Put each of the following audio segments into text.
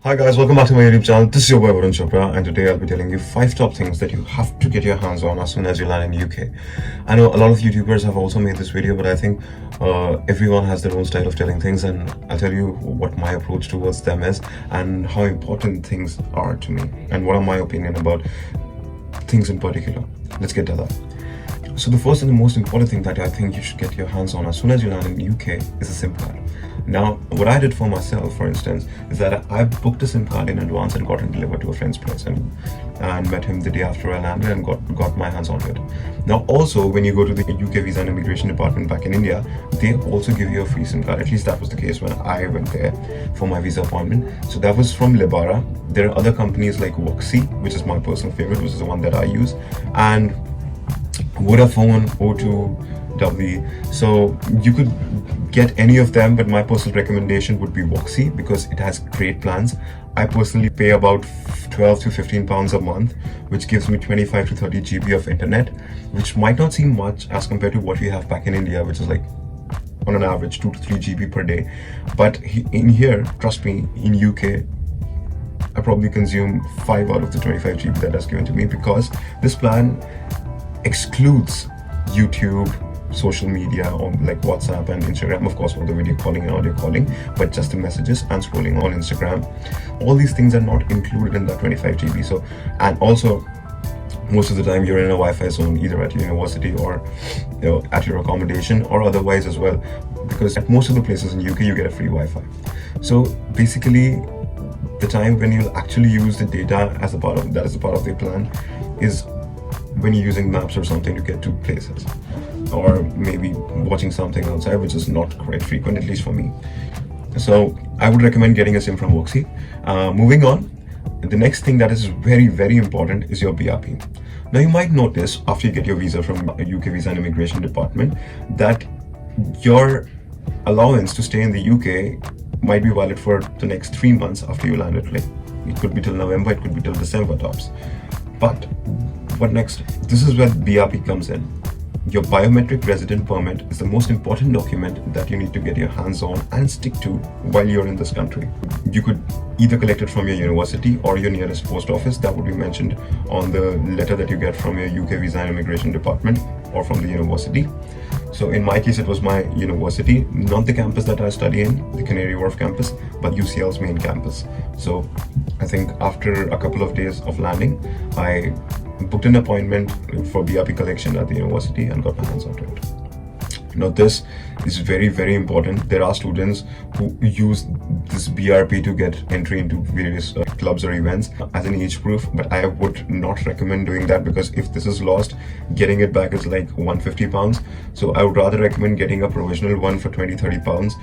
Hi guys, welcome back to my YouTube channel. This is your boy Varun Chopra, and today I'll be telling you 5 top things that you have to get your hands on as soon as you land in UK. I know a lot of YouTubers have also made this video, but I think everyone has their own style of telling things, and I'll tell you what my approach towards them is and how important things are to me and what are my opinion about things in particular. Let's get to that. So the first and the most important thing that I think you should get your hands on as soon as you land in the UK is a SIM card. Now, what I did for myself, for instance, is that I booked a SIM card in advance and got it delivered to a friend's place and met him the day after I landed and got my hands onto it. Now, also, when you go to the UK Visa and Immigration Department back in India, they also give you a free SIM card. At least that was the case when I went there for my visa appointment. So that was from Libara. There are other companies like Voxy, which is my personal favorite, which is the one that I use, and Vodafone, O2, W. So you could get any of them, but my personal recommendation would be Voxy because it has great plans. I personally pay about 12 to 15 pounds a month, which gives me 25 to 30 GB of internet, which might not seem much as compared to what we have back in India, which is like on an average 2 to 3 GB per day. But in here, trust me, in UK, I probably consume 5 out of the 25 GB that is given to me because this plan excludes YouTube, social media, on like WhatsApp and Instagram, of course, for the video calling and audio calling, but just the messages and scrolling on Instagram. All these things are not included in that 25 GB. So, and also, most of the time you're in a Wi-Fi zone, either at university or at your accommodation or otherwise as well, because at most of the places in UK you get a free Wi-Fi. So basically, the time when you'll actually use the data as a part of the plan is when you're using maps or something to get to places, or maybe watching something outside, which is not quite frequent, at least for me. So I would recommend getting a SIM from Voxy. Moving on, the next thing that is very, very important is your BRP. Now you might notice after you get your visa from UK Visa and Immigration Department that your allowance to stay in the UK might be valid for the next 3 months after you landed. Like it could be till November, it could be till December tops. But what next? This is where BRP comes in. Your biometric resident permit is the most important document that you need to get your hands on and stick to while you're in this country. You could either collect it from your university or your nearest post office. That would be mentioned on the letter that you get from your UK Visa and Immigration Department or from the university. So in my case, it was my university, not the campus that I study in, the Canary Wharf campus, but UCL's main campus. So I think after a couple of days of landing, I booked an appointment for BRP collection at the university and got my hands onto it. Now this is very, very important. There are students who use this BRP to get entry into various clubs or events as an age proof, but I would not recommend doing that because if this is lost, getting it back is like 150 pounds. So I would rather recommend getting a provisional one for 20-30 pounds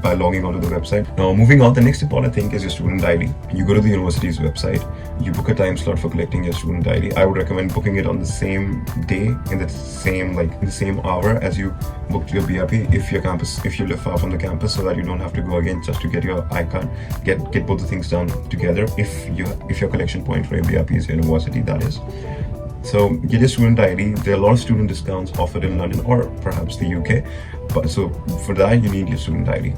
by logging onto the website. Now moving on, the next important thing is your student ID. You go to the university's website, you book a time slot for collecting your student ID. I would recommend booking it on the same day, in the same hour as you booked your BRP if you live far from the campus, so that you don't have to go again just to get your iCard, get both the things done together if your collection point for your BRP is university, that is. So get your student ID. There are a lot of student discounts offered in London or perhaps the UK, but so for that you need your student ID.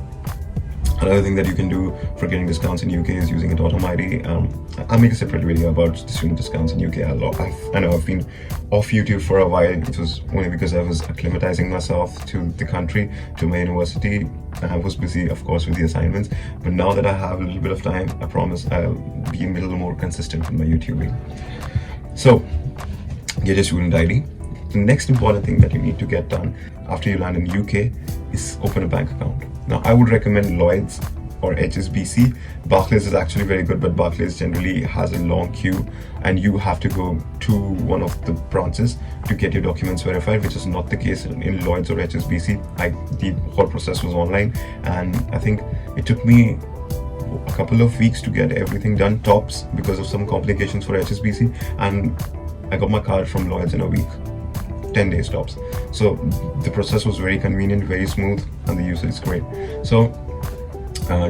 Another thing that you can do for getting discounts in UK is using a Totum ID. I'll make a separate video about the student discounts in UK. I know I've been off YouTube for a while. It was only because I was acclimatizing myself to the country, to my university, and I was busy, of course, with the assignments. But now that I have a little bit of time, I promise I'll be a little more consistent with my YouTubing. So get your student ID. The next important thing that you need to get done after you land in the UK is open a bank account. Now, I would recommend Lloyds or HSBC. Barclays is actually very good, but Barclays generally has a long queue and you have to go to one of the branches to get your documents verified, which is not the case in Lloyds or HSBC. The whole process was online, and I think it took me a couple of weeks to get everything done tops because of some complications for HSBC, and I got my card from Lloyds in a week. 10 days tops. So the process was very convenient, very smooth, and the usage is great. So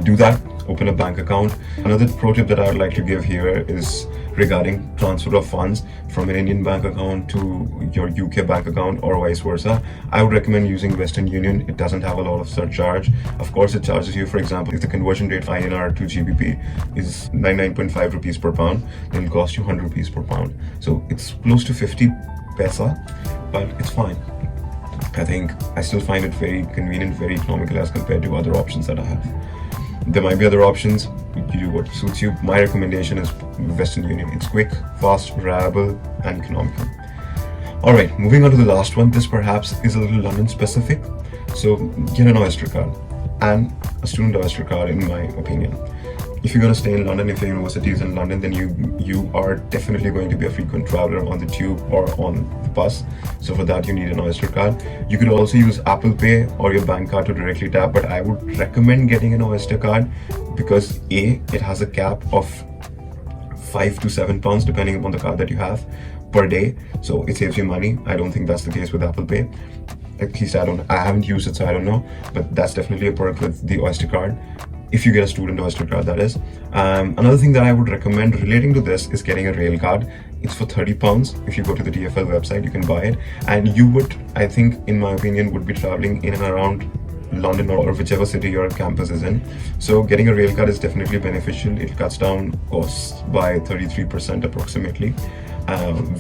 do that. open a bank account. Another pro tip that I would like to give here is regarding transfer of funds from an Indian bank account to your UK bank account or vice versa. I would recommend using Western Union. It doesn't have a lot of surcharge. Of course, it charges you, for example, if the conversion rate INR to GBP is 99.5 rupees per pound, then it'll cost you 100 rupees per pound. So it's close to 50 paisa, but it's fine. I think I still find it very convenient, very economical as compared to other options that I have. There might be other options. You do what suits you. My recommendation is Western Union. It's quick, fast, reliable, and economical. Alright, moving on to the last one. This perhaps is a little London specific. So get an Oyster Card and a student Oyster Card, in my opinion. If you're going to stay in London, if your university is in London, then you are definitely going to be a frequent traveler on the tube or on the bus. So for that, you need an Oyster Card. You could also use Apple Pay or your bank card to directly tap, but I would recommend getting an Oyster Card because A, it has a cap of £5 to £7, depending upon the card that you have, per day. So it saves you money. I don't think that's the case with Apple Pay. At least I haven't used it, so I don't know. But that's definitely a perk with the Oyster Card. If you get a student Oyster Card, that is. Another thing that I would recommend relating to this is getting a rail card. It's for £30. If you go to the TOEFL website, you can buy it. And you would, I think, in my opinion, would be traveling in and around London or whichever city your campus is in. So getting a rail card is definitely beneficial. It cuts down costs by 33% approximately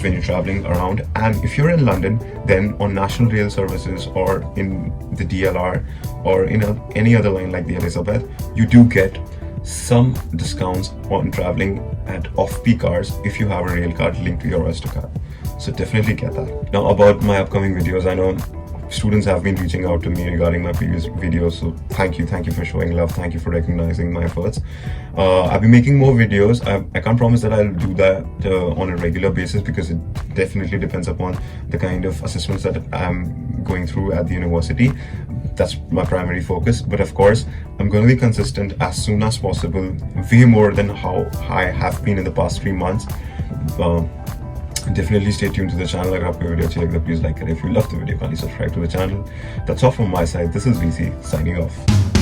when you're traveling around. And if you're in London, then on national rail services or in the DLR or in any other line like the Elizabeth, you do get some discounts on traveling at off-peak hours if you have a rail card linked to your Oyster Card. So definitely get that. Now about my upcoming videos, I know students have been reaching out to me regarding my previous videos, so thank you for showing love, thank you for recognizing my efforts. I'll be making more videos. I can't promise that I'll do that on a regular basis because it definitely depends upon the kind of assessments that I'm going through at the university. That's my primary focus, but of course I'm going to be consistent as soon as possible, way more than how I have been in the past 3 months. Definitely stay tuned to the channel. अगर आपको video अच्छी लगे, please like it. If you love the video, kindly subscribe to the channel. That's all from my side. This is VC signing off.